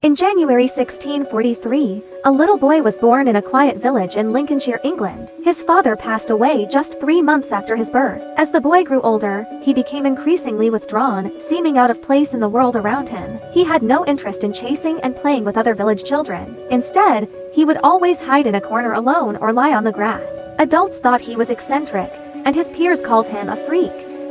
In January 1643, a little boy was born in a quiet village in Lincolnshire, England. His father passed away just 3 months after his birth. As the boy grew older, he became increasingly withdrawn, seeming out of place in the world around him. He had no interest in chasing and playing with other village children. Instead, he would always hide in a corner alone or lie on the grass. Adults thought he was eccentric, and his peers called him a freak.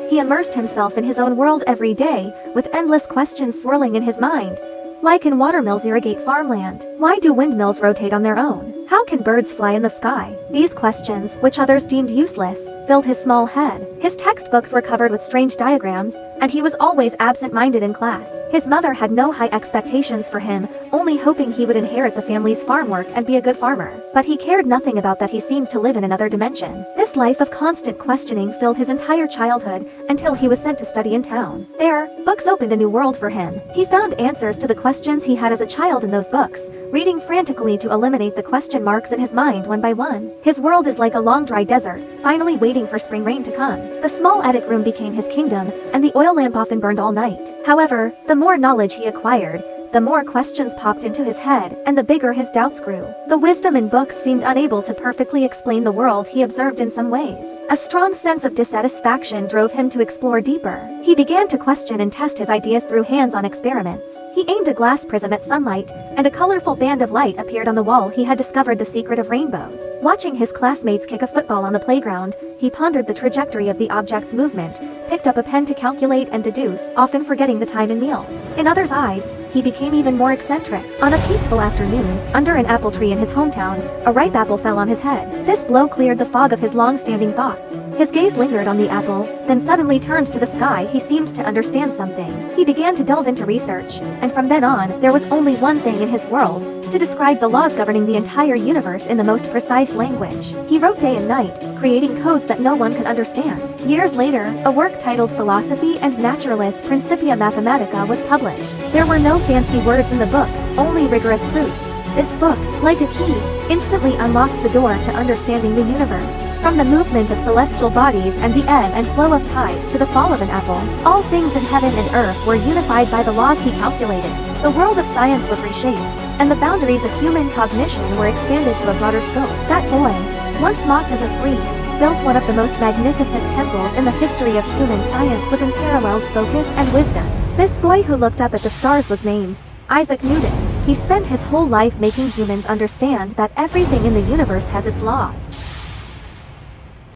He immersed himself in his own world every day, with endless questions swirling in his mind. Why can watermills irrigate farmland? Why do windmills rotate on their own? How can birds fly in the sky? These questions, which others deemed useless, filled his small head. His textbooks were covered with strange diagrams, and he was always absent-minded in class. His mother had no high expectations for him, only hoping he would inherit the family's farm work and be a good farmer. But he cared nothing about that. He seemed to live in another dimension. This life of constant questioning filled his entire childhood until he was sent to study in town. There, books opened a new world for him. He found answers to the questions he had as a child in those books, reading frantically to eliminate the question marks in his mind one by one. His world is like a long dry desert, finally waiting for spring rain to come. The small attic room became his kingdom, and the oil lamp often burned all night. However, the more knowledge he acquired, the more questions popped into his head, and the bigger his doubts grew. The wisdom in books seemed unable to perfectly explain the world he observed in some ways. A strong sense of dissatisfaction drove him to explore deeper. He began to question and test his ideas through hands-on experiments. He aimed a glass prism at sunlight, and a colorful band of light appeared on the wall. He had discovered the secret of rainbows. Watching his classmates kick a football on the playground, he pondered the trajectory of the object's movement, picked up a pen to calculate and deduce, often forgetting the time in meals. In others' eyes, he became even more eccentric. On a peaceful afternoon, under an apple tree in his hometown, a ripe apple fell on his head. This blow cleared the fog of his long-standing thoughts. His gaze lingered on the apple, then suddenly turned to the sky. He seemed to understand something. He began to delve into research, and from then on, there was only one thing in his world: to describe the laws governing the entire universe in the most precise language. He wrote day and night, creating codes that no one could understand. Years later, a work titled Philosophy and Naturalis Principia Mathematica was published. There were no fancy words in the book, only rigorous proofs. This book, like a key, instantly unlocked the door to understanding the universe. From the movement of celestial bodies and the ebb and flow of tides to the fall of an apple, all things in heaven and earth were unified by the laws he calculated. The world of science was reshaped, and the boundaries of human cognition were expanded to a broader scope. That boy, once mocked as a freak, built one of the most magnificent temples in the history of human science with unparalleled focus and wisdom. This boy who looked up at the stars was named Isaac Newton. He spent his whole life making humans understand that everything in the universe has its laws.